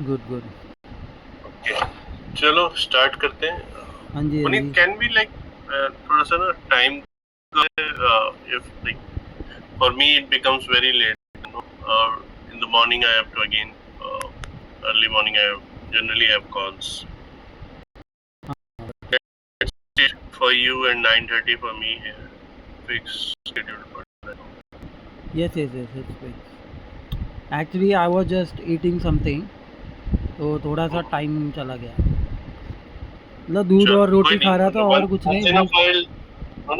Good good. Okay, चलो start करते हैं। हाँ जी हाँ Puneet, ji. Can be like थोड़ा सा ना time, if like for me it becomes very late, और in the morning I have to again, early morning I have generally have calls. For you and 9:30 for me here. Fixed schedule for that. Yes yes yes it's fix. Actually I was just eating something, तो थोड़ा सा time चला गया। मतलब दूध और चलो कोई रोटी खा रहा था नहीं, और कुछ नहीं once in a भूख। while,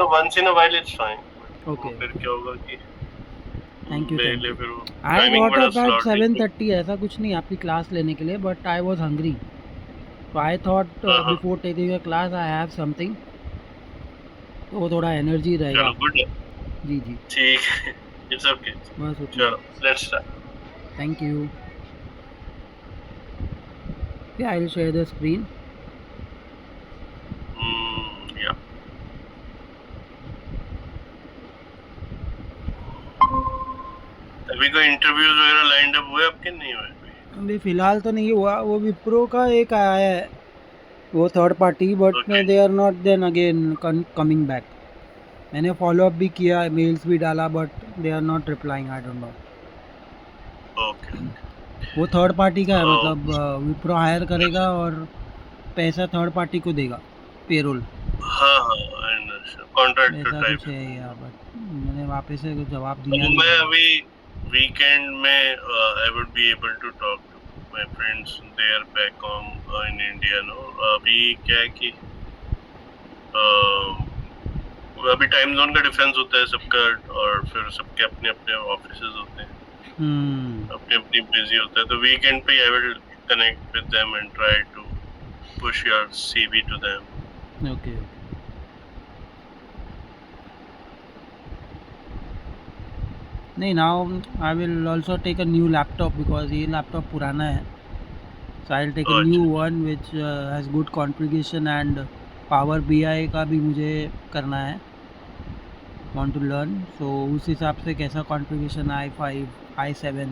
no, once in a while it's fine. वो ओके फिर ओके। क्या होगा कि थैंक यू मेरे थैंक लिए यू। फिर वो आई टाइमिंग गॉट बड़ा अप एट स्लॉट है। 7:30, ऐसा कुछ नहीं आपकी क्लास लेने के लिए, बट आई वॉज हंग्री, तो आई थॉट हाँ हाँ, before taking a class I have something, तो वो थोड़ा एनर्जी रहेगा। चलो गुड है, जी जी। ठीक है, इट्स ओके। बस उतना ही। चलो let's start. Thank you. I will share the screen. या अभी कोई इंटरव्यूज वगैरह लाइंड अप हुए आपके, नहीं हुए कोई? अभी फ़िलहाल तो नहीं हुआ, वो विप्रो का एक आया है, वो third party, but okay they are not then again coming back. मैंने फॉलो अप भी किया, मेल्स भी डाला, but they are not replying, I don't know. Okay. वो थर्ड पार्टी का है, ओ, मतलब विप्रो हायर करेगा और पैसा थर्ड पार्टी को देगा, पेरोल, हाँ हाँ, कॉन्ट्रैक्टर ऐसा टाइप कुछ है। है यहाँ पर। मैंने वापस से कुछ जवाब अब दिया नहीं मैं है। अभी वीकेंड में I would be able to talk to my friends, they are back home in India. No, अभी क्या है कि अभी टाइम जोन का डिफरेंस होता है सबका, और फिर सबके अपने अपने ऑफिसेज होते हैं, अपनी अपनी बिजी होता है, तो वीकेंड पे I will connect with them and try to push your CV to them. Okay. नहीं, now I will also take a new laptop because ये लैपटॉप पुराना है, so I'll take a new अच्छा, one which has good configuration and Power BI का भी मुझे करना है, want to learn, so उस हिसाब से कैसा configuration i5 i7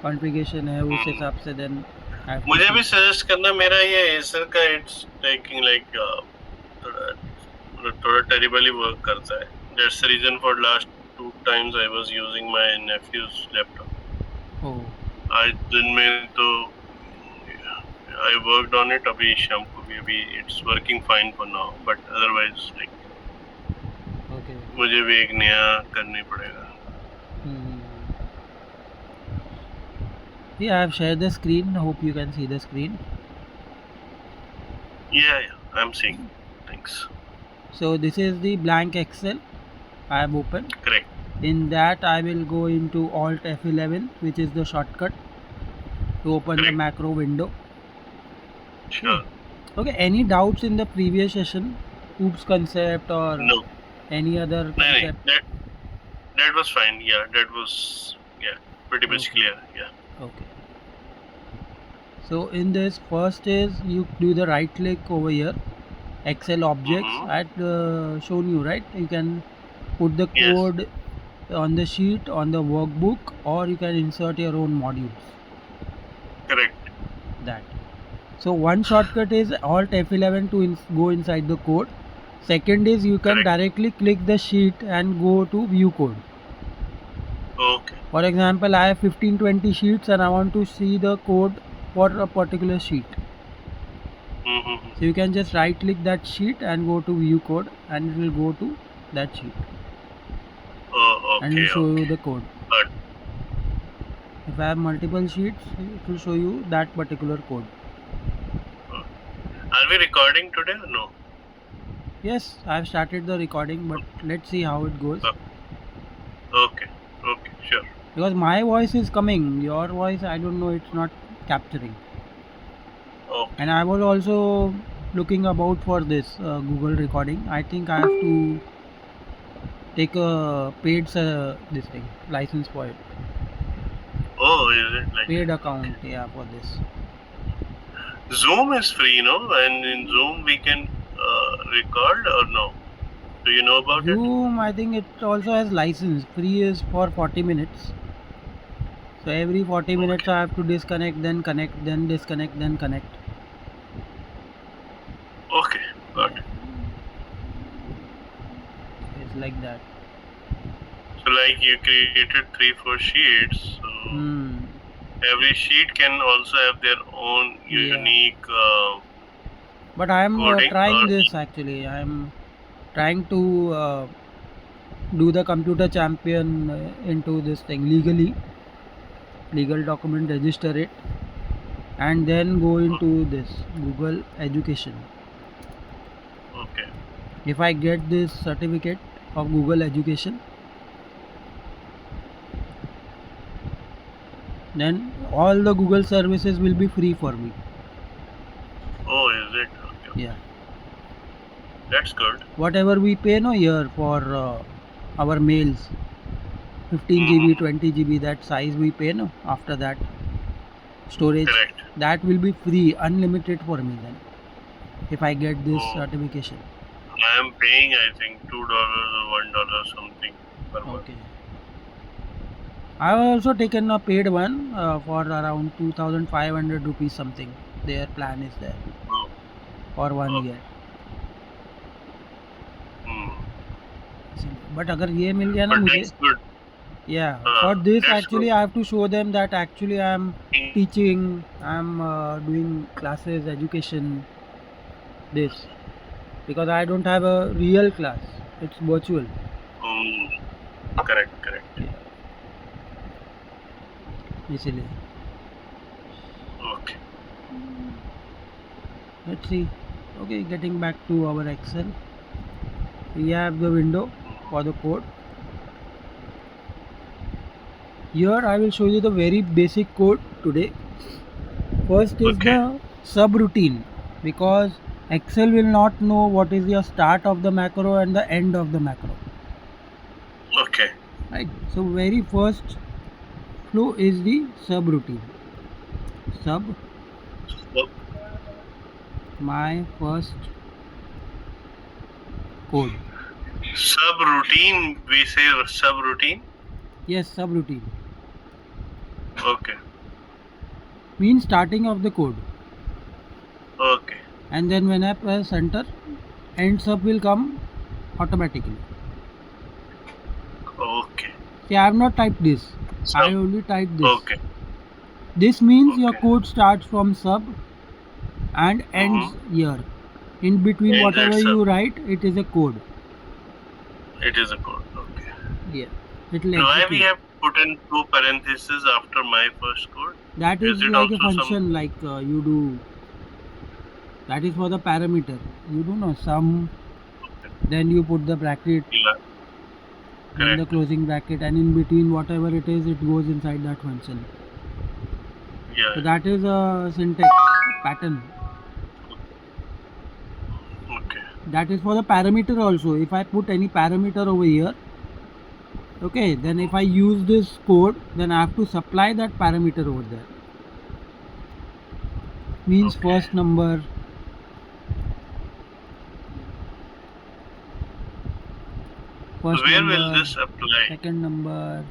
configuration है उस हिसाब से then I have to मुझे see. भी सजेस्ट करना, मेरा ये एसर का इट्स टेकिंग लाइक थोड़ा थोड़ा टेरिबली वर्क करता है। That's the reason for last 2 times I was using my nephew's laptop. Oh, आज दिन में तो आई वर्कड ऑन इट, अभी शाम को भी, अभी it's working fine for now, but otherwise like okay. मुझे भी एक नया करनी पड़ेगा। Hmm. Yeah, I have shared the screen. Hope you can see the screen. या I am seeing, thanks. So this is the blank Excel I have opened. Correct. In that I will go into Alt F11, which is the shortcut to open the correct, macro window. Okay. Sure. Okay. Any doubts in the previous session? Oops concept or no, any other नहीं नहीं, concept? that was fine. Yeah, that was, yeah, pretty much Okay. clear. Yeah. Okay. So in this, first is you do the right click over here, Excel objects. Mm-hmm. I had shown you, right? You can put the Yes. code on the sheet, on the workbook, or you can insert your own modules. Correct. That. So one shortcut is Alt F11 to go inside the code. Second is you can Correct. directly click the sheet and go to view code. Okay. For example, I have 15-20 sheets and I want to see the code for a particular sheet. Mm-hmm. So you can just right click that sheet and go to view code and it will go to that sheet Oh, and it will okay. show you Okay. the code. But If I have multiple sheets, it will show you that particular code. are we recording today or no? Yes, I have started the recording, but let's see how it goes. Okay. Okay. Sure. Because my voice is coming, your voice, I don't know, it's not capturing. Okay. And I was also looking about for this Google recording. I think I have to take a paid this thing license for it. Oh, is it like Paid that? account, yeah, for this. Zoom is free, no? And in Zoom we can record or no? Do you know about it? Zoom, I think it also has license. Free is for 40 minutes. So every 40 minutes I have to disconnect, then connect, then disconnect, then connect. Okay, got it. It's like that. So like you created 3-4 sheets, so every sheet can also have their own Yeah. unique But I am coding trying or this actually. I am trying to do the computer champion into this thing legally. Legal document, register it, and then go into this Google Education. okay. If I get this certificate of Google Education, then all the Google services will be free for me. Oh, is it? Okay. Yeah. That's good. Whatever we pay no year for our mails, 15 GB, 20 GB, that size we pay no, after that storage, Correct. that will be free, unlimited for me then, if I get this certification. I am paying, I think, $2 or $1 something per month. Okay. I have also taken a paid one for around 2,500 rupees something. Their plan is there for 1 year. But अगर ये मिल गया ना But मुझे, that's good. yeah, for this that's actually good. I have to show them that actually I am teaching, I am doing classes, education, this, because I don't have a real class, it's virtual. Correct, correct. इसीलिए. Okay. Let's see. Okay, getting back to our Excel. We have the window for the code. Here I will show you the very basic code today. First is the subroutine, because Excel will not know what is your start of the macro and the end of the macro. Okay. Right. So very first flow is the subroutine. Sub. My first code. Subroutine, we say subroutine? Yes, subroutine. Okay. Means starting of the code. Okay. And then when I press enter, end sub will come automatically. Okay. See, I have not typed this. I only typed this. Okay. This means your code starts from sub and ends here. In between Ends whatever at you sub. write, it is a code. It is a code. Okay. Yeah. It will Why execute. we have put in 2 parentheses after my first code? That is it like a also function like you do. That is for the parameter. You do know sum, then you put the bracket, Yeah. then the closing bracket, and in between whatever it is, it goes inside that function. Yeah. So that is a syntax pattern. Okay. That is for the parameter also. If I put any parameter over here, okay, then if I use this code, then I have to supply that parameter over there. Means first number, first Where number, will this apply? second number.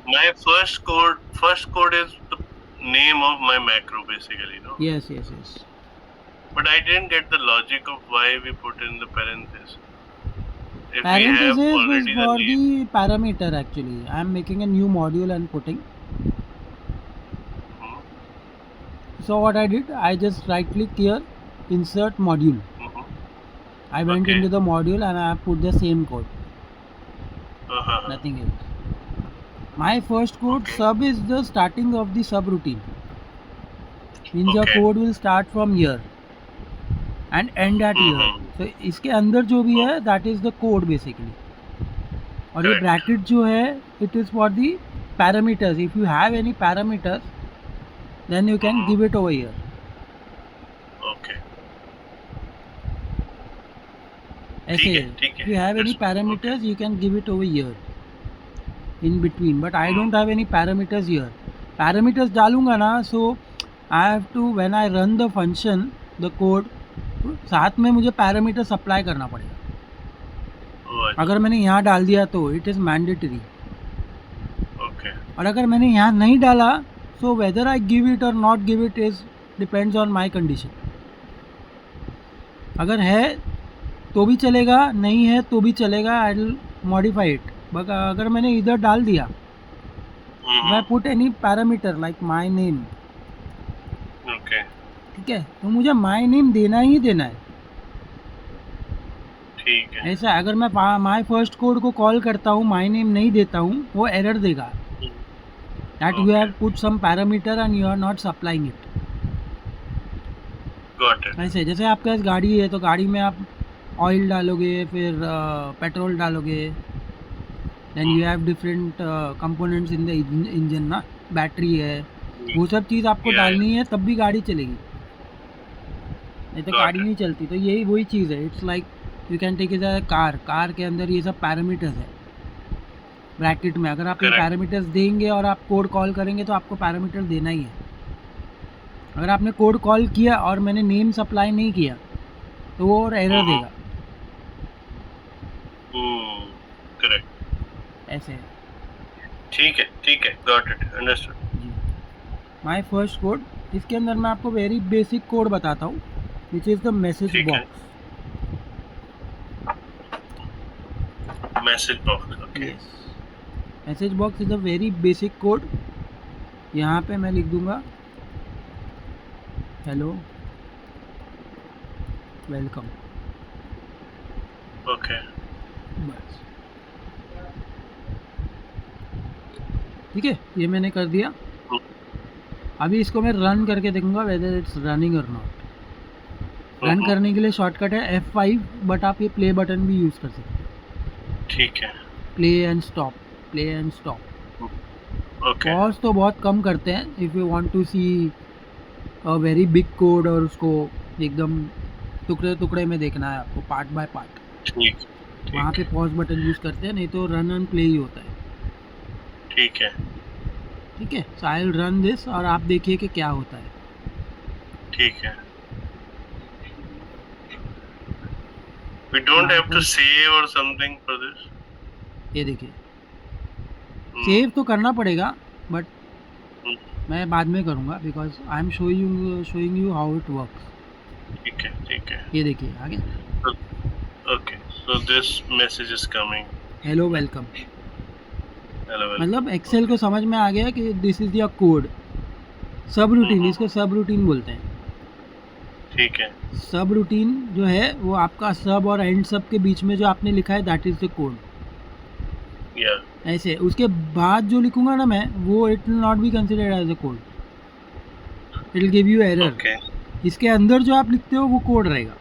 My first code is the name of my macro basically, no? Yes. But I didn't get the logic of why we put in the parenthesis. If we have Parenthesis is already for the name. the parameter actually. I am making a new module and putting. So what I did, I just right click here, insert module. I went into the module and I put the same code. Nothing else. My first code sub is the starting of the subroutine. Means your code will start from here and end at here. So इसके अंदर जो भी है, that is the code basically. और ये bracket जो है, it is for the parameters. If you have any parameters, then you can give it over here. Okay. ऐसे, if you have any parameters, you can give it over here in between. But I don't have any parameters here. Parameters डालूंगा ना, so I have to, when I run the function, the code, साथ में मुझे parameter supply करना पड़ेगा. अगर मैंने यहाँ डाल दिया तो it is mandatory. Okay. और अगर मैंने यहाँ नहीं डाला so whether I give it or not give it is depends on my condition. अगर है तो भी चलेगा, नहीं है तो भी चलेगा, I will modify it. But अगर मैंने इधर डाल दिया, I put any parameter like my name, okay ठीक है, तो मुझे माई नेम देना ही देना है. ठीक है. ऐसा है, अगर मैं माई फर्स्ट कोड को कॉल करता हूँ, माई नेम नहीं देता हूँ, वो एरर देगा that you have put some parameter and you are not supplying it. Got it. ऐसे जैसे आपके पास गाड़ी है तो गाड़ी में आप ऑयल डालोगे, फिर पेट्रोल डालोगे, then you have different components in the engine ना, बैटरी है, वो सब चीज़ आपको Yeah. डालनी है तब भी गाड़ी चलेगी, नहीं तो Got गाड़ी it. नहीं चलती. तो यही वही चीज़ है. It's like you can take it a car के अंदर ये सब पैरामीटर्स है ब्रैकेट में. अगर आप ये Correct. पैरामीटर्स देंगे और आप कोड कॉल करेंगे तो आपको पैरामीटर देना ही है. अगर आपने कोड कॉल किया और मैंने नेम सप्लाई नहीं किया तो वो और एरर देगा. करेक्ट. ऐसे है ठीक है. Got it. अंडरस्टूड. जी. माई फर्स्ट कोड, इसके अंदर मैं आपको वेरी बेसिक कोड बताता हूँ विच इज़ द मैसेज ठीक है. Box. Message box. Okay. Message box is a very basic code. यहाँ पे मैं लिख दूँगा हेलो वेलकम, ओके. बस. ठीक है, ये मैंने कर दिया. अभी इसको मैं रन करके देखूंगा वेदर इट्स रनिंग और नॉट. रन करने के लिए शॉर्टकट है F5, बट आप ये प्ले बटन भी यूज़ कर सकते हैं. ठीक है. Play and stop, play and stop. Okay. Pause तो बहुत कम करते हैं. If you want to see a very big code और उसको एकदम टुकड़े टुकड़े में देखना है आपको, पार्ट बाय पार्ट, ठीक. वहाँ पे पॉज बटन यूज़ करते हैं, नहीं तो रन एंड प्ले ही होता है. ठीक है. ठीक है, सो आई विल रन दिस और आप देखिए कि क्या होता है. ठीक है. We don't have to save or something for this. ये देखिए, सेव तो करना पड़ेगा बट मैं बाद में करूँगा because I am showing you how it works. ठीक है. ये देखिए आगे Okay. So this message is coming. Hello welcome. Hello. मतलब एक्सेल को समझ में आ गया कि दिस इज़ योर कोड. सब रूटीन, इसको सब रूटीन बोलते हैं. ठीक है. सब रूटीन जो है वो आपका सब और एंड सब के बीच में जो आपने लिखा है दैट इज़ द कोड. या. ऐसे उसके बाद जो लिखूंगा ना मैं, वो it will not be considered as a code, it will give you error. Okay. इसके अंदर जो आप लिखते हो वो कोड रहेगा.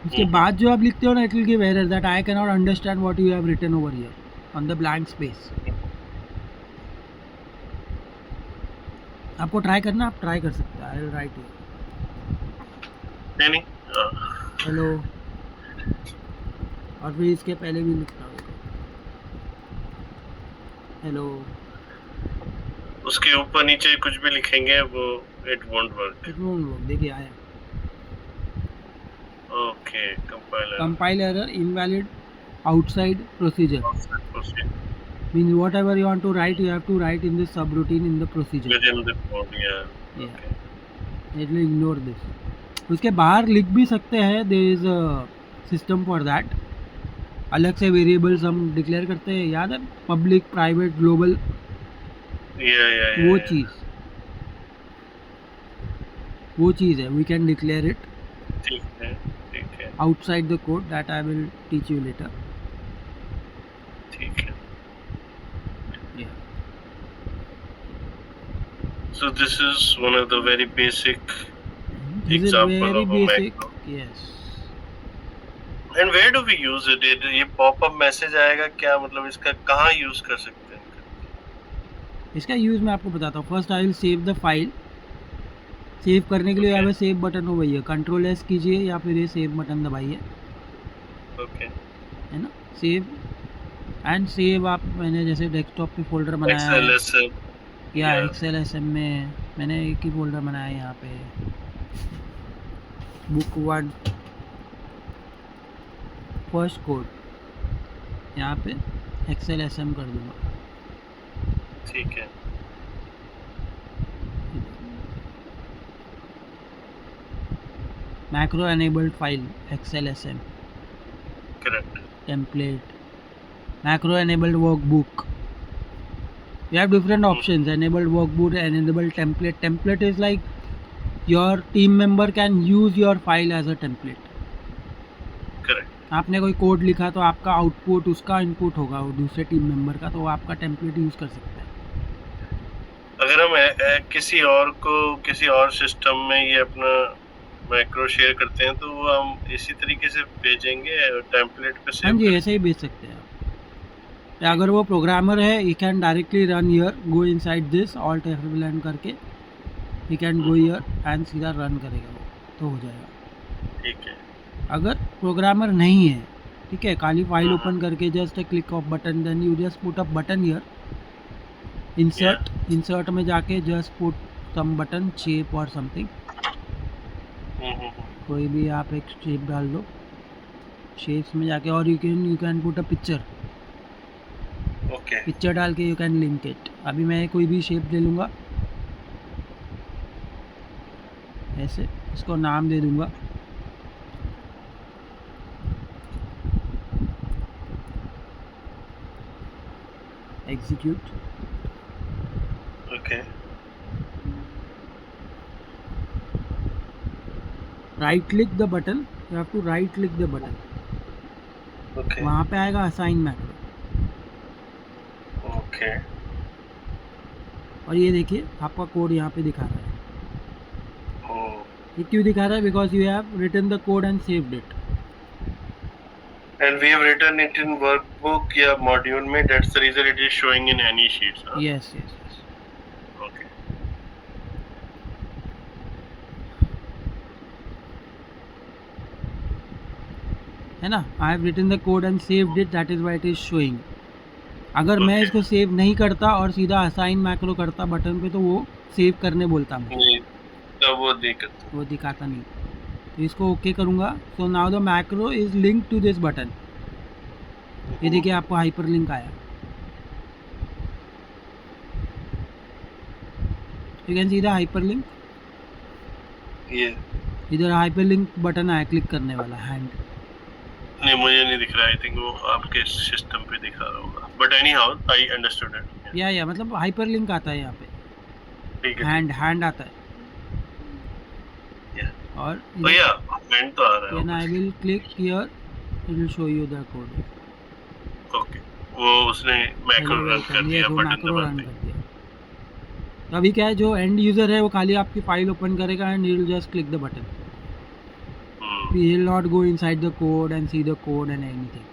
उसके बाद जो आप लिखते हो ना, it will give error that I can not understand what you have written over here on the blank space. आपको ट्राई करना, आप ट्राई कर सकते हैं. आई विल राइट हियर नहीं. हेलो, और फिर इसके पहले भी लिखता हूँ हेलो. उसके ऊपर नीचे कुछ भी लिखेंगे वो it won't work. It won't work. देखिए आया Okay. Compiler. Compile error, invalid outside procedure. Proceed means whatever you want to write, you have to write in this subroutine in the procedure. within the code. Yeah. Okay. It will ignore this. उसके बाहर लिख भी सकते हैं, there is a system for that. अलग से variables हम declare करते हैं, याद है, पब्लिक, प्राइवेट, ग्लोबल, Yeah. वो चीज़ है. वी कैन डिक्लेयर इट ठीक है. outside the code that I will teach you later. ठीक है. Yeah. So this is one of the very basic This example is very of a basic. macro. Yes. And where do we use it? ये pop-up message आएगा क्या, मतलब इसका कहाँ use कर सकते हैं? इसका यूज़ मैं आपको बताता हूँ. First I will save the file. Save करने के लिए यहाँ पे सेव बटन हो भैया, कंट्रोल एस कीजिए या फिर ये सेव बटन दबाइए. ओके. है ना, सेव एंड सेव. आप मैंने जैसे डेस्कटॉप पे फोल्डर बनाया है XLSM. या Yeah. एक्सेल एसएम में मैंने एक ही फोल्डर बनाया है. यहाँ पे बुक 1 फर्स्ट कोड, यहाँ पे एक्सेल एसएम कर दूँगा. ठीक है। Macro enabled file XLSM correct. template, macro enabled workbook. You have different options: enabled workbook, enabled template. Template is like your team member can use your file as a template. Correct. आपने कोई code लिखा तो आपका output उसका input होगा वो दूसरे team member का, तो वो आपका टेम्पलेट यूज़ कर सकता है। अगर हम किसी और को किसी और सिस्टम में ये अपना मैक्रो शेयर करते हैं तो वो हम इसी तरीके से भेजेंगे टेम्पलेट पे सेव हाँ जी, करके? ऐसे ही भेज सकते हैं आप। या अगर वो प्रोग्रामर है, he can directly run here, go inside this alt F11 करके he can go here and सीधा रन करेगा वो, तो हो जाएगा। ठीक है। अगर प्रोग्रामर नहीं है, ठीक है, खाली फाइल ओपन करके just click of button, then you just put up button here, insert में जाके just put some button shape और समथिंग, कोई भी आप एक शेप डाल दो, शेप्स में जाके, और you can put a picture, okay. Picture डाल के यू कैन लिंक इट। अभी मैं कोई भी शेप ले लूँगा, ऐसे इसको नाम दे दूँगा, execute. Okay. Right click the button, you have to right click the button, okay. वहाँ पे आएगा असाइन मैक्रो, ओके। और ये देखिए आपका कोड यहाँ पे दिखा रहा है। ओह, ये क्यों दिखा रहा है? Because you have written the code and saved it. and we have written it in workbook या module में, that's the reason it is showing in any sheets, huh? Yes yes yes. Okay. है ना, I have written the code and saved it, that is why it is showing. अगर मैं Okay. इसको save नहीं करता और सीधा असाइन मैक्रो करता बटन पे, तो वो सेव करने बोलता मुझे, नहीं, तब वो दिक्कत। वो दिखाता नहीं। तो इसको ओके करूँगा। So now the macro is link to this button. ये देखिए आपको हाइपर लिंक आया, you can see the hyperlink. ये इधर हाइपर लिंक बटन आया क्लिक करने वाला, हैंड। नहीं, मुझे नहीं दिख रहा। आई थिंक वो आपके सिस्टम पे दिखा रहा होगा, but any how I understood it. या मतलब हाइपर लिंक आता है यहाँ पे, ठीक है। हैंड आता है। Yeah. और Oh yeah, हैंड तो आ रहा है। when I will click here, it will show you the code. Okay, वो उसने मैक्रो रन कर दिया, वो बटन मैक्रो रन दबाते। कर दिया। तो अभी क्या है, जो एंड यूजर है वो खाली आपकी फाइल ओपन करेगा and he will just click the button. He will not go inside the code and see the code and anything.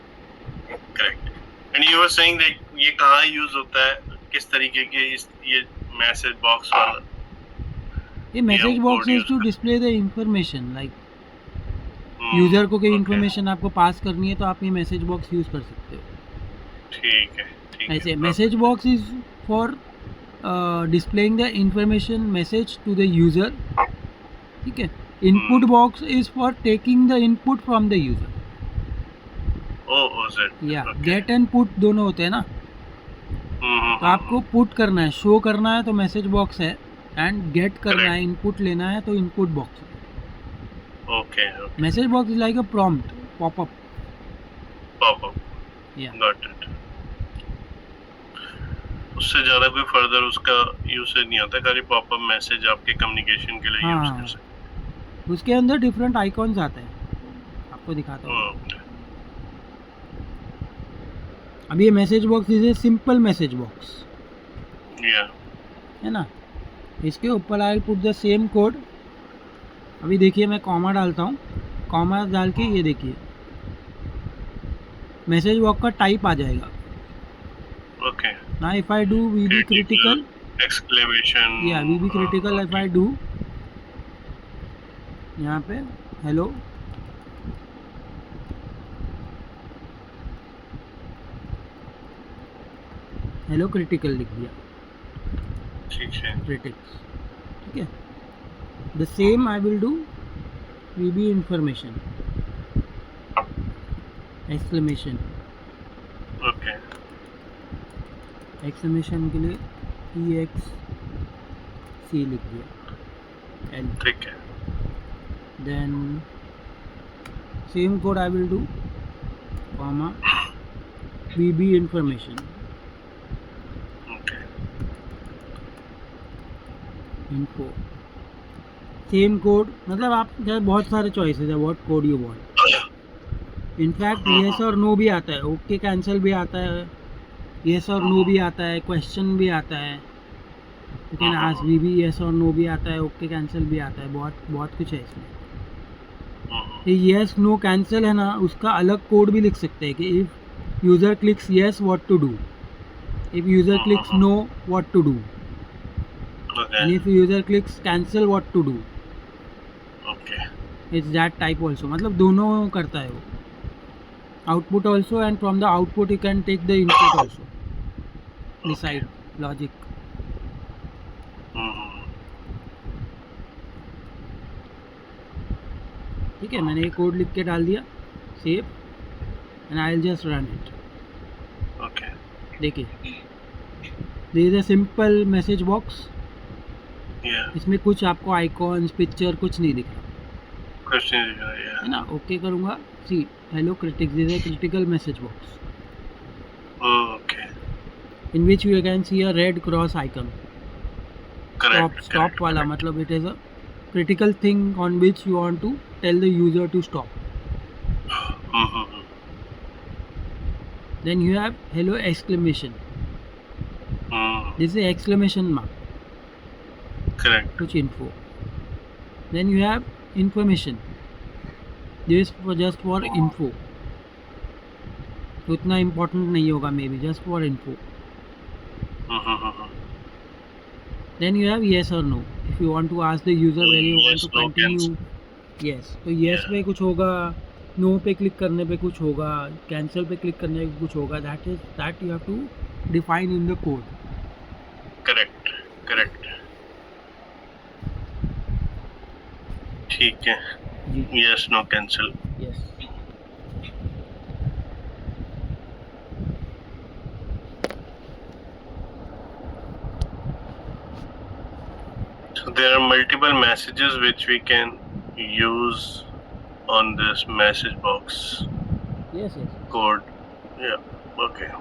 Correct. And you were saying that ये कहाँ यूज होता है, किस तरीके के ये मैसेज बॉक्स वाला? ये मैसेज हम box code is use to कर- display the information, like user को कोई okay, इन्फॉर्मेशन आपको पास करनी है तो आप ये मैसेज बॉक्स यूज कर सकते हो। ठीक है, ठीक है। ऐसे message box is for displaying the information message to the user, ठीक है। Input box is for taking the input from the user. Oh is it? या गेट एंड पुट दोनों होते हैं ना, तो आपको पुट करना है, शो करना है तो मैसेज बॉक्स है, एंड गेट करना है, इनपुट लेना है तो इनपुट बॉक्स है। Okay, message box is like a prompt popup. Popup, या गॉट इट। उससे ज्यादा कोई फर्दर उसका यूसेज नहीं आता, खाली पॉपअप मैसेज आपके कम्युनिकेशन के लिए यूज कर सकते उसके अंदर डिफरेंट आइकॉन्स आते हैं, आपको दिखाता हूँ। हैं। अभी ये message box is a simple message box, या है ना। इसके ऊपर I put the same code. अभी देखिए मैं कॉमा डालता हूँ, कॉमा डाल के ये देखिए मैसेज बॉक्स का टाइप आ जाएगा। ओके, ना if I do VB critical, exclamation, या VB critical, if I do यहाँ पे हेलो, हेलो क्रिटिकल लिख दिया, ठीक है। क्रिटिक्स, ठीक है। The same I will do VB information, exclamation, okay, exclamation के लिए EXC लिख दिया L. ठीक है. Then same code I will do, comma VB information. Okay. Info. Same code, मतलब आप बहुत सारे चॉइसेस है what code you want. In fact yes और नो भी आता है, ओके कैंसिल भी आता है, येस और नो भी आता है, क्वेश्चन भी आता है, यू कैन आस्क भी येस और नो भी आता है, ओके कैंसिल भी आता है, बहुत कुछ है इसमें. ये येस नो कैंसिल है ना, उसका अलग कोड भी लिख सकते हैं कि if user clicks yes what to do, if user clicks no what to do, Okay. and if user clicks cancel what to do. Okay. It's that type also, मतलब दोनों करता है वो. Output also, and from the output you can take the input also. Decide logic. ठीक है, मैंने ये code लिख के डाल दिया, save, and I'll just run it. Okay. देखिए, there is a simple message box. Yeah. इसमें कुछ आपको आइकॉन्स पिक्चर कुछ नहीं दिख रहा, कुछ नहीं दिख रहा है. है ना. ओके करूँगा, see hello critics, this is a critical message box Okay. in which you can see a red cross icon. Correct. Stop वाला मतलब it is a critical thing on which you want to tell the user to stop. Then you have hello exclamation. This is exclamation mark. Correct. कुछ info. Then you have information. This for just for info. उतना important नहीं होगा may be, just for info. Then you have yes or no. If you want to ask the user whether you want Yes, to no, continue. Yes. तो yes पे कुछ होगा, no पे click करने पे कुछ होगा, cancel पे क्लिक करने पे कुछ होगा. That you have to define in the code. Correct. ठीक है. जी. Yes, no, cancel. Yes. So there are multiple messages which we can use on this message box Yes. code. Yeah. Okay.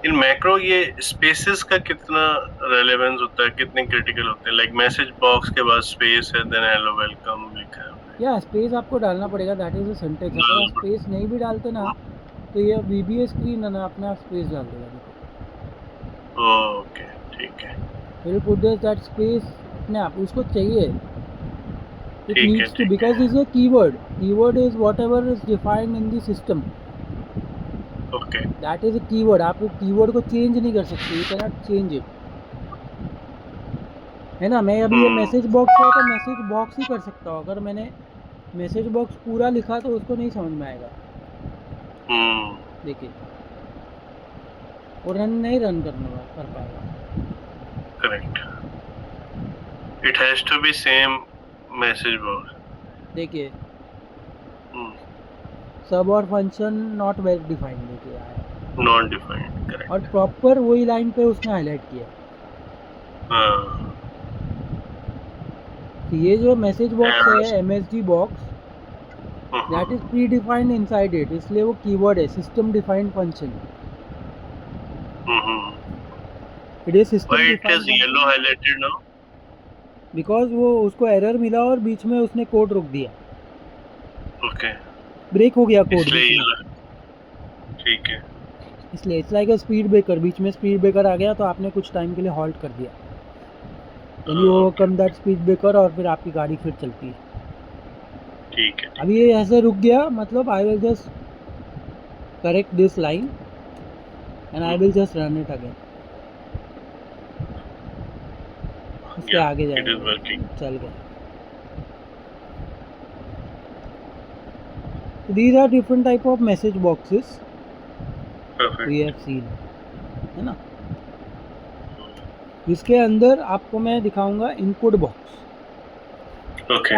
In macro ये spaces का कितना relevance होता है, कितने critical होते हैं? लाइक मैसेज बॉक्स के बाद स्पेस है, देन हेलो वेलकम लिखा है. या स्पेस आपको डालना पड़ेगा, दैट इज अ सिंटेक्स. अगर आप स्पेस नहीं भी डालते ना तो ये VBA स्क्रीन है ना, अपने आप स्पेस डाल देगा. ओके, ठीक है. विल पुट दैट स्पेस अपने आप, उसको चाहिए. It needs to, because is a keyword is whatever is defined in the system. Okay. That is a keyword. आप कीवर्ड को चेंज नहीं कर सकते, you can not change it, है ना. मैं अभी ये मैसेज बॉक्स है तो मैसेज बॉक्स ही कर सकता हूँ. अगर मैंने मैसेज बॉक्स पूरा लिखा तो उसको नहीं समझ में आएगा. देखिए, वो नहीं रन कर पाएगा. Correct. It has to be same message box. देखिए, सब और फंक्शन नॉट वेल डिफाइंड, देखिए नॉट डिफाइंड. करेक्ट. और प्रॉपर वही लाइन पे उसने हाईलाइट किया. तो ये जो मैसेज बॉक्स है MSG box, that is predefined inside it, इसलिए वो कीवर्ड है, system defined function. It is system defined yellow highlighted now because वो उसको एरर मिला और बीच में उसने कोड रोक दिया. ओके. ब्रेक हो गया कोड. ठीक है. इसलिए it's like a speed breaker. बीच में स्पीड ब्रेकर आ गया तो आपने कुछ टाइम के लिए हॉल्ट कर दिया. Then you overcome that speed breaker और फिर आपकी गाड़ी फिर चलती है. ठीक है. अभी ये ऐसे रुक गया, मतलब I will just correct this line and I will just run it again. इसके आगे जाएगा, चल गया. So these are different type of message boxes we have seen, है ना. इसके अंदर आपको मैं दिखाऊंगा इनपुट बॉक्स. ओके.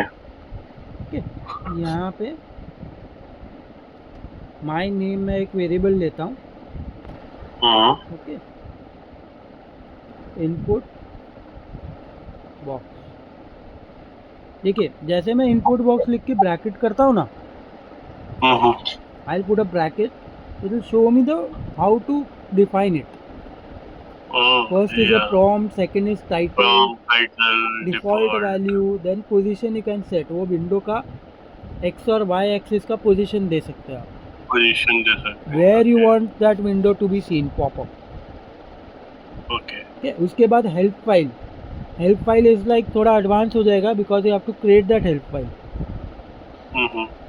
यहाँ पे माय नेम में एक वेरिएबल लेता हूँ. ओके. Input box. देखिए जैसे मैं इनपुट बॉक्स लिख के ब्रैकेट करता हूँ ना, I will put a bracket, it will show me the how to define it. First is a prompt, second is title, default value, then position you can set। वो window का x और y axis का position दे सकते हैं आप, position दे सकते हैं। Where you want that window to be seen popup. Okay, उसके बाद help file. Help file is like थोड़ा एडवांस हो जाएगा because you have to create that help file.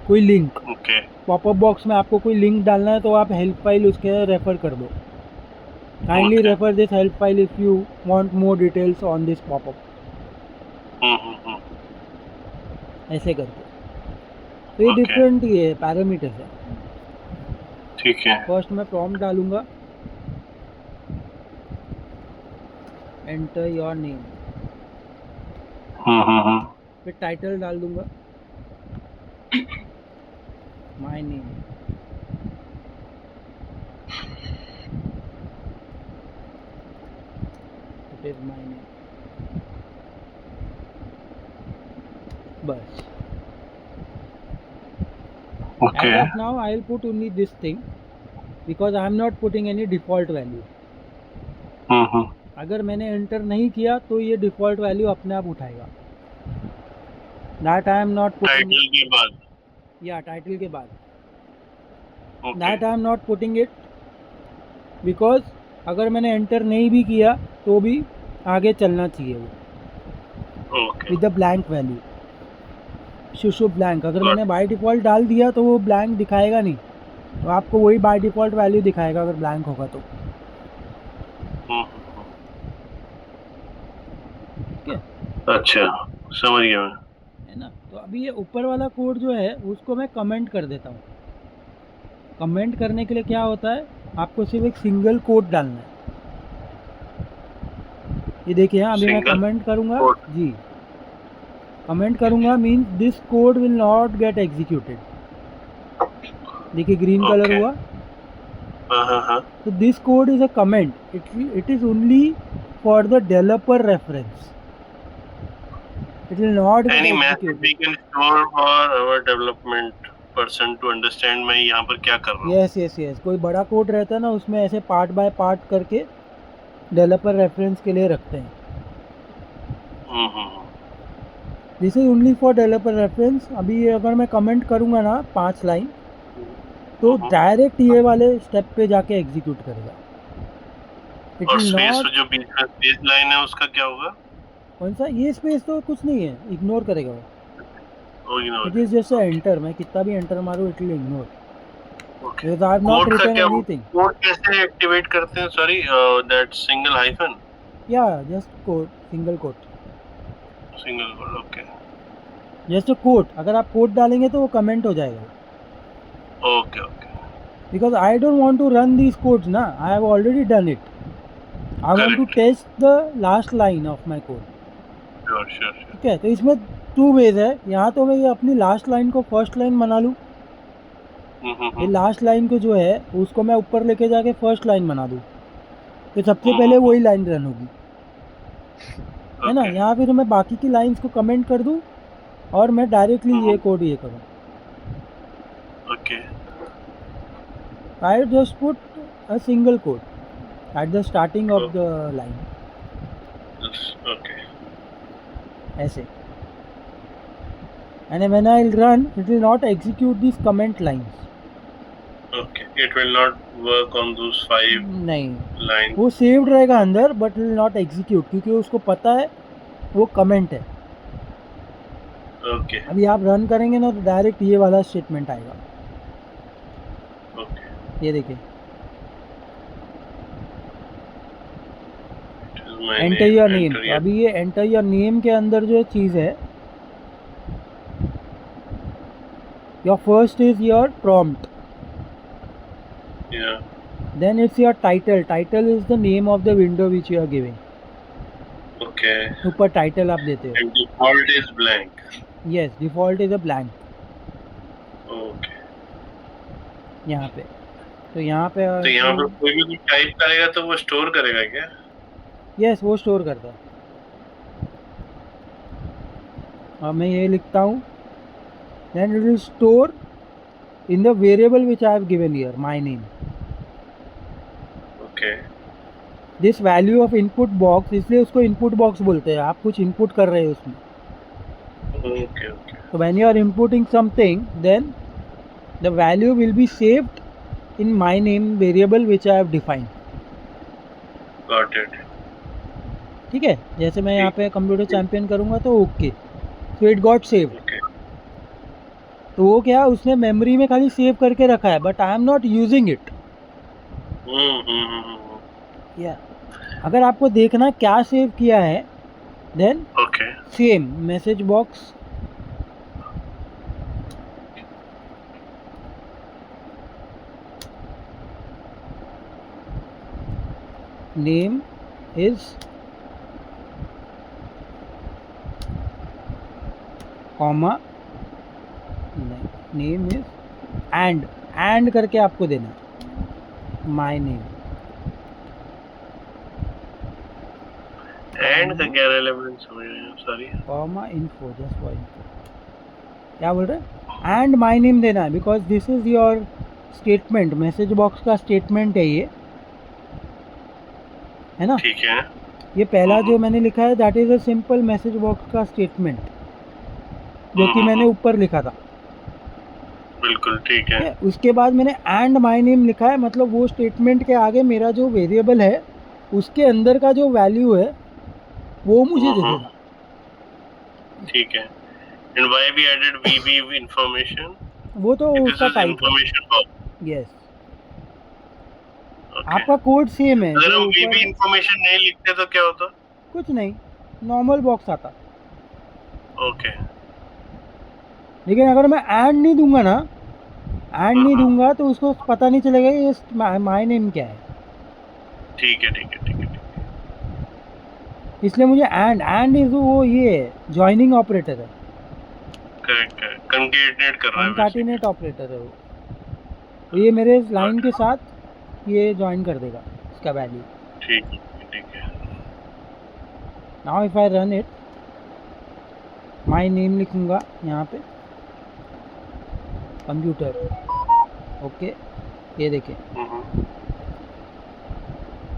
कोई लिंक, ओके, पॉपअप बॉक्स में आपको कोई लिंक डालना है तो आप हेल्प फाइल उसके रेफर कर दो। Kindly refer this help file if you want more details on this pop-up। ऐसे करके तो ये डिफरेंट ये पैरामीटर्स है। ठीक है। फर्स्ट मैं प्रॉम्प्ट डालूंगा, एंटर योर नेम, फिर टाइटल डाल दूंगा my name, it is my name, बस। Okay. As of now I will put only this thing because I am not putting any default value। अगर मैंने एंटर नहीं किया तो ये डिफॉल्ट वैल्यू अपने आप उठाएगा। That I am not putting title के बाद, या टाइटल के बाद, that I am not putting it because अगर मैंने एंटर नहीं भी किया तो भी आगे चलना चाहिए वो विद द ब्लैंक वैल्यू। शुशु ब्लैंक, अगर मैंने बाय डिफ़ॉल्ट डाल दिया तो वो ब्लैंक दिखाएगा नहीं, तो आपको वही बाय डिफ़ॉल्ट वैल्यू दिखाएगा अगर ब्लैंक होगा तो। ठीक है, अच्छा समझ गया मैं, है ना। तो अभी ये ऊपर वाला कोड जो है उसको मैं कमेंट कर देता हूँ। कमेंट करने के लिए क्या होता है, आपको सिर्फ एक सिंगल कोड डालना है। ये देखिए अभी मैं कमेंट करूँगा जी, कमेंट करूँगा means this code will not get executed. देखिए ग्रीन कलर हुआ, तो this code is a comment, it is only for the developer reference, it will not get executed. We can store for our development person to understand मैं यहाँ पर क्या कर रहा हूँ। यस, कोई बड़ा कोड रहता है ना उसमें ऐसे पार्ट बाय पार्ट करके डेवलपर रेफरेंस के लिए रखते हैं। This is only for developer reference. अभी अगर मैं कमेंट करूँगा ना 5 लाइन तो डायरेक्ट ये वाले स्टेप पे जाके एग्जीक्यूट करेगा। और स्पेस जो बीच में स्पेस लाइन है उसका क्या होगा? कौन सा? ये स्पेस तो कुछ नहीं है, इग्नोर करेगा वो। इट इज जस्ट एंटर, मैं कितना भी एंटर मारूं it will ignore. Because I have not written anything. Code कैसे एक्टिवेट करते हैं? Sorry, that single hyphen? या just code, single quote, single code, okay. Just a quote, अगर आप कोट डालेंगे तो वो कमेंट हो जाएगा। Okay. Because I don't want to run these codes ना, I have already done it. I want to test the last line of my code. Sure. ठीक है, तो इसमें 2 ways है। यहाँ तो मैं ये अपनी लास्ट लाइन को फर्स्ट लाइन बना लूँ, ये लास्ट लाइन को जो है उसको मैं ऊपर लेके जाके फर्स्ट लाइन बना दूँ, तो सबसे पहले वही लाइन रन होगी, है ना। यहाँ फिर मैं बाकी की लाइंस को कमेंट कर दूँ और मैं डायरेक्टली ये कोड ये करूँ। Okay, I just put a single quote at the starting of the line, okay, ऐसे, and when I will run it will not execute these comment lines। okay, it will not work on those 5 नहीं lines, वो saved रहेगा अंदर but will not execute, क्योंकि उसको पता है वो comment है। okay, अभी आप रन करेंगे ना तो डायरेक्ट ये वाला स्टेटमेंट आएगा। okay, ये देखिए, एंटर योर नेम। अभी ये एंटर योर नेम के अंदर जो चीज़ है, your first is your prompt, then it's your title is the name of the window which you are giving। okay, ऊपर टाइटल आप देते हो। and default is blank, yes, default is a blank। okay, यहाँ पे तो यहाँ पे कोई भी टाइप करेगा तो वो स्टोर करेगा क्या? यस वो स्टोर करता है। और मैं ये लिखता हूँ, then it will store in the variable which I have given here, my name. Okay this value of input box, इसलिए उसको इनपुट बॉक्स बोलते हैं, आप कुछ इनपुट कर रहे हो उसमें। Okay okay So when you are inputting something, then the value will be saved in my name variable which I have defined. Got it. ठीक है, जैसे मैं यहाँ पे कंप्यूटर चैंपियन करूँगा तो okay, so it got saved. Okay तो वो क्या, उसने मेमोरी में खाली सेव करके रखा है, but I am not using it. या अगर आपको देखना क्या सेव किया है, then okay same message box, name is comma, name is and करके आपको देना my name। एंड का क्या रेलेवेंस हो रहा है? Sorry comma info, just for info। क्या बोल रहे हैं? and my name देना है, because this is your statement, message box का स्टेटमेंट है ये, है ना। ठीक है ये पहला जो मैंने लिखा है that is a simple message box का स्टेटमेंट, जो कि मैंने ऊपर लिखा था। बिल्कुल ठीक है उसके बाद मैंने एंड माय नेम लिखा है, मतलब वो स्टेटमेंट के आगे मेरा जो वेरिएबल है उसके अंदर का जो वैल्यू है वो मुझे दे देगा। ठीक है। And why we added VB information? वो तो उसका टाइप इंफॉर्मेशन बॉक्स। यस, आपका कोड सेम है। अगर हम वीबी इंफॉर्मेशन नहीं लिखते तो क्या होता? कुछ नहीं, नॉर्मल बॉक्स आता। ओके लेकिन अगर मैं एंड नहीं दूंगा ना, एंड नहीं दूंगा तो उसको पता नहीं चलेगा ये माय नेम क्या है। ठीक है ठीक है ठीक है। इसलिए मुझे एंड इज वो ये जॉइनिंग ऑपरेटर है, करेक्ट करेक्ट, कंकैटिनेट कर रहा है, कंकैटिनेट ऑपरेटर है वो। तो ये मेरे लाइन के साथ ये ज्वाइन कर देगा इसका वैल्यू। ठीक है ठीक है। Now if I run it, my name लिखूंगा यहाँ पे, कंप्यूटर, ओके ये देखें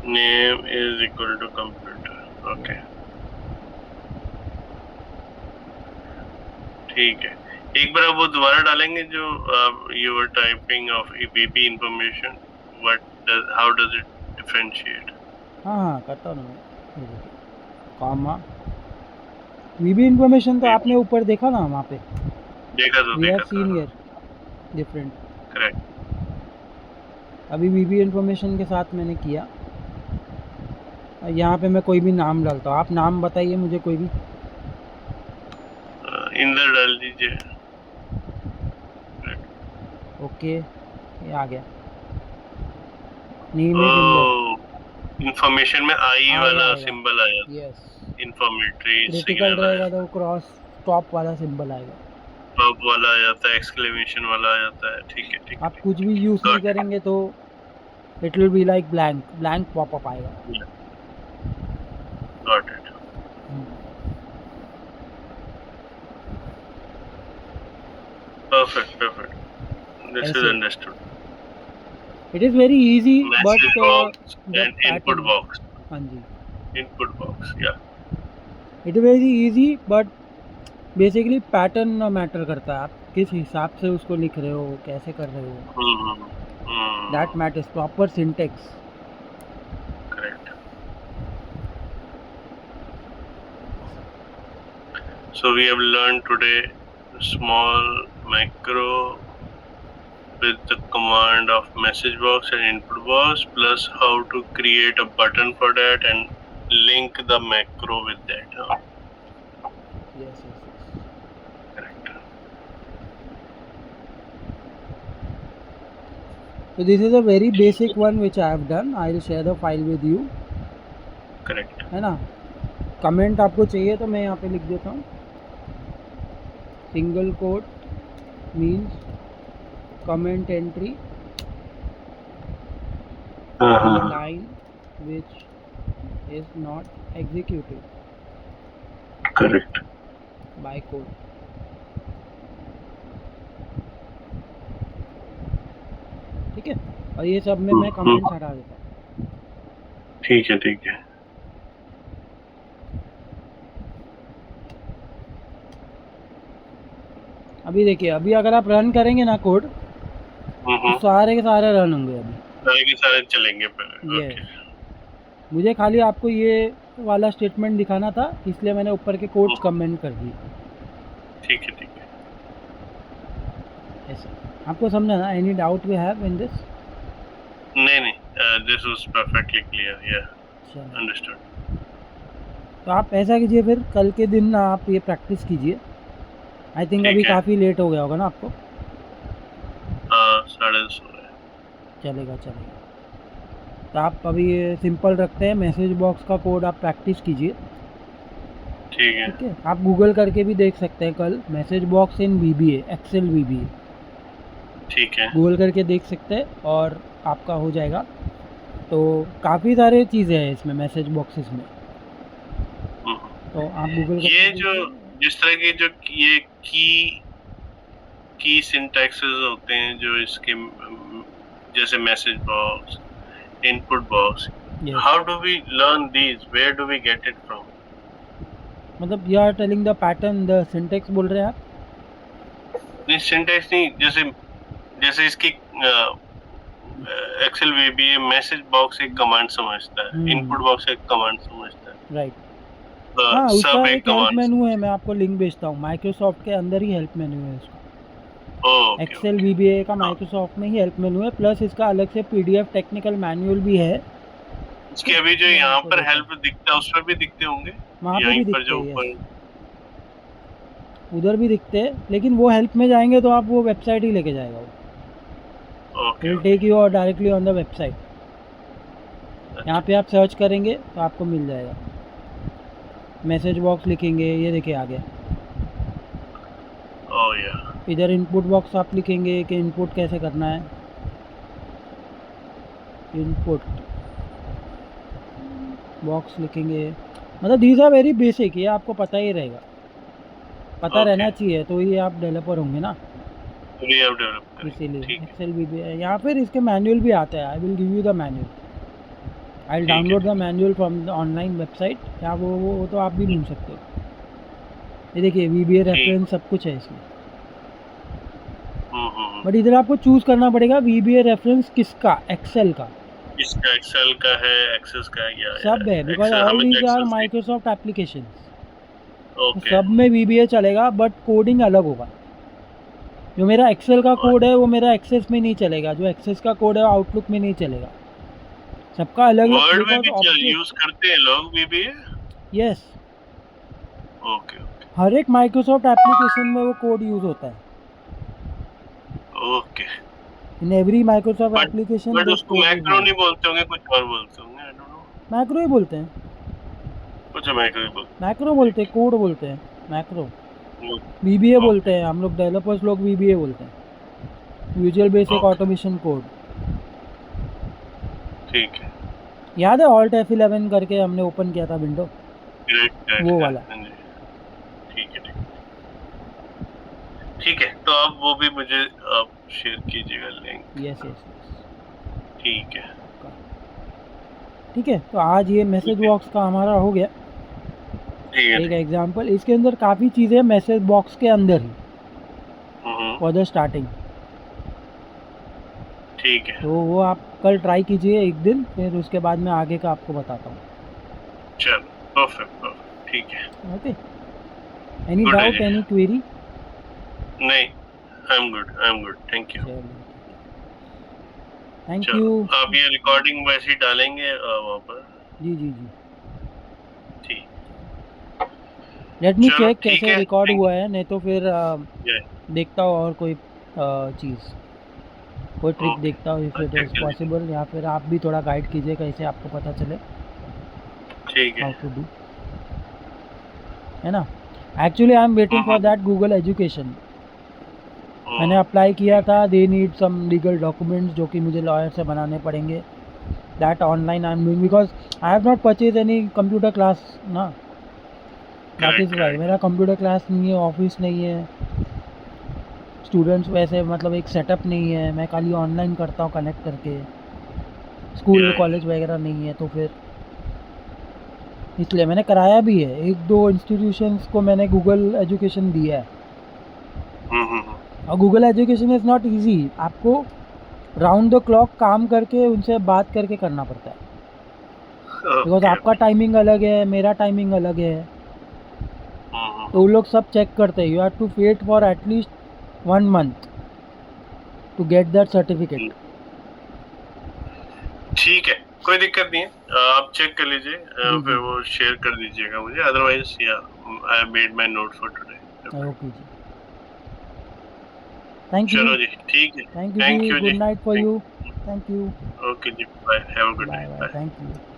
name is equal to computer, okay ठीक है। एक बार वो दोबारा डालेंगे जो you were typing of EBP information, how does it differentiate? हाँ करता हूँ मैं, ये देखिए कॉमा वीबी इंफॉर्मेशन तो आपने ऊपर देखा ना, वहाँ पे देखा तो वी हैव देखा सीन हियर डिफरेंट। करेक्ट। अभी वीबी इंफॉर्मेशन के साथ मैंने किया। यहाँ पे मैं कोई भी नाम डालता हूँ, आप नाम बताइए मुझे कोई भी। इंदर डाल दीजिए। ओके ये आ गया, नेम इज इंदर। इंफॉर्मेशन में आई वाला सिंबल आया, यस इंफॉर्मेटरी क्रिटिकल रहेगा तो क्रॉस स्टॉप वाला सिंबल आएगा, टॉप वाला आ जाता है, एक्सक्लेमेशन वाला आ जाता है। ठीक है ठीक है। आप कुछ भी यूज नहीं करेंगे तो it will be like blank popup आएगा। Got it. perfect this is understood. It is very easy, message but box the and input box. हाँ जी, input box, yeah. It is very easy, but basically pattern matter करता है, आप किस हिसाब से उसको लिख रहे हो, कैसे कर रहे हो, that matters, proper syntax. Correct. So we have learned today small macro with the command of message box and input box, plus how to create a button for that and link the macro with that. Yes. Correct. So this is a very basic one which I have done. I will share the file with you. Correct. है ना। Comment आपको चाहिए तो मैं यहाँ पे लिख देता हूँ, single quote means comment entry line which is not executed Correct. by code. ठीक है, और ये सब में मैं कमेंट्स हटा देता हूँ। ठीक है, ठीक है। अभी देखिए, अभी अगर आप रन करेंगे ना कोड, तो सारे के सारे रन होंगे अभी। सारे के सारे चलेंगे पहले। ये मुझे खाली आपको ये वाला स्टेटमेंट दिखाना था, इसलिए मैंने ऊपर के कोड्स कमेंट कर दिए। ठीक है, ठीक है। ऐसे आपको समझा ना? Any doubt we have in this? नहीं, दिस वाज परफेक्टली क्लियर। या अंडरस्टूड। तो आप ऐसा कीजिए, फिर कल के दिन आप ये प्रैक्टिस कीजिए। आई थिंक अभी काफ़ी लेट हो गया होगा ना आपको? हाँ, 10:30 हो रहा है। चलेगा। तो आप अभी सिंपल रखते हैं, मैसेज बॉक्स का कोड आप प्रैक्टिस कीजिए। ठीक है। आप गूगल करके भी देख सकते हैं कल, message box in VBA, Excel VBA। ठीक है। गूगल करके देख सकते हैं और आपका हो जाएगा। तो काफ़ी सारे चीज़ें हैं इसमें, मैसेज बॉक्सेस में। तो आप गूगल ये जो जिस तरह के जो ये की सिंटैक्सेस होते हैं जो इसके, जैसे message box, input box, how do we learn these? Where do we get it from? मतलब you are telling the pattern, the syntax बोल रहे हैं आप? नहीं, सिंटैक्स नहीं, जैसे इसकी एक्सेल VBA मैसेज बॉक्स एक कमांड समझता है, इनपुट बॉक्स एक कमांड समझता है, राइट। हाँ, उसका एक हेल्प मेनू है, मैं आपको लिंक भेजता हूँ। माइक्रोसॉफ्ट के अंदर ही हेल्प मेनू है उसका। एक्सेल VBA का माइक्रोसॉफ्ट में ही हेल्प मेनू है, प्लस इसका अलग से PDF टेक्निकल मैनुअल भी है। इसके अभी जो यहाँ पर हेल्प दिखता है, उस पर भी दिखते होंगे, वहाँ पे भी दिखते हैं, उधर भी दिखते हैं, लेकिन वो हेल्प में जाएंगे तो आप वो वेबसाइट ही लेके जाएगा वो। विल टेक यू और डायरेक्टली ऑन द वेबसाइट। यहाँ पे आप सर्च करेंगे तो आपको मिल जाएगा। मैसेज बॉक्स लिखेंगे, ये देखिए आ गया। इधर इनपुट बॉक्स आप लिखेंगे कि इनपुट कैसे करना है। इनपुट बॉक्स लिखेंगे, मतलब दीज आर वेरी बेसिक, ये आपको पता ही रहेगा, पता रहना चाहिए, तो ये आप डेवलपर होंगे ना, इसीलिए। एक्सेल VBA यहाँ फिर इसके मैनुअल भी आता है। I will give you the manual, I will download the manual from the online website, या वो तो आप भी ढूंढ सकते हो। ये देखिए VBA रेफरेंस सब कुछ है इसमें। बट इधर आपको चूज करना पड़ेगा VBA रेफरेंस किसका, एक्सेल का। इसका एक्सेल का है, एक्सेस का है, या सब है, because all these are Microsoft applications. सब में VBA चलेगा, बट कोडिंग अलग होगा। जो मेरा एक्सेल का कोड है वो मेरा एक्सेस में नहीं चलेगा, जो एक्सेस का कोड है आउटलुक में नहीं चलेगा। सबका अलग वर्ड में भी यूज करते हैं लोग VBA? यस। ओके। हर एक माइक्रोसॉफ्ट एप्लीकेशन में वो कोड यूज होता है। Okay. In every Microsoft application. But उसको मैक्रो नहीं बोलते होंगे, कुछ और बोलते होंगे, आई डोंट नो। मैक्रो ही बोलते हैं। कुछ मैक्रो बोलते हैं, कोड बोलते हैं, मैक्रो। VBA बोलते हैं हम लोग, डेवलपर्स लोग VBA बोलते हैं, विजुअल बेसिक ऑटोमेशन कोड। ठीक है। याद है Alt F11 करके हमने ओपन किया था विंडो, वो वाला। ठीक है, तो आप वो भी मुझे आप शेयर कीजिएगा लिंक। यस। ठीक है। तो आज ये मैसेज बॉक्स का हमारा हो गया एक एग्जांपल। इसके अंदर काफ़ी चीज़ें मैसेज बॉक्स के अंदर ही फॉर द स्टार्टिंग। ठीक है। तो वो आप कल ट्राई कीजिए एक दिन, फिर उसके बाद मैं आगे का आपको बताता हूँ। चलो, परफेक्ट। ठीक है। Okay. Any doubt, any query? नहीं, I am good. Thank you. Thank you. आप ये रिकॉर्डिंग वैसे ही डालेंगे वहाँ पर? जी। ठीक। लेट मी चेक कैसे रिकॉर्ड हुआ है, नहीं तो फिर देखता हूँ और कोई चीज़, कोई ट्रिक देखता हूँ इफ इट इज पॉसिबल, या फिर आप भी थोड़ा गाइड कीजिए कैसे आपको पता चले। ठीक है। हाउ टू डू, है ना। Actually I am waiting for that Google education. मैंने अप्लाई किया था, they need some legal documents जो कि मुझे लॉयर से बनाने पड़ेंगे। that online I'm doing, because I have not purchased any computer class ना, that is why मेरा computer class नहीं है, ऑफिस नहीं है, स्टूडेंट्स वैसे मतलब एक सेटअप नहीं है, मैं खाली ऑनलाइन करता हूँ कनेक्ट करके, स्कूल कॉलेज वगैरह नहीं है, तो फिर इसलिए मैंने कराया भी है। 1-2 इंस्टीट्यूशंस को मैंने गूगल एजुकेशन दिया है। और Google education is not easy, आपको राउंड द क्लॉक काम करके उनसे बात करके करना पड़ता है, बिकॉज आपका टाइमिंग अलग है, मेरा टाइमिंग अलग है, तो वो लोग सब चेक करते हैं। You have to wait for at least 1 month to get that certificate. ठीक है, कोई दिक्कत नहीं है, आप चेक कर लीजिए, फिर वो शेयर कर दीजिएगा मुझे, अदरवाइज या I have made my note for today. Okay जी, थैंक यू। चलो जी, ठीक है, थैंक यू जी, good night for you, thank you. Okay जी, bye, have a good bye night, bye, thank you.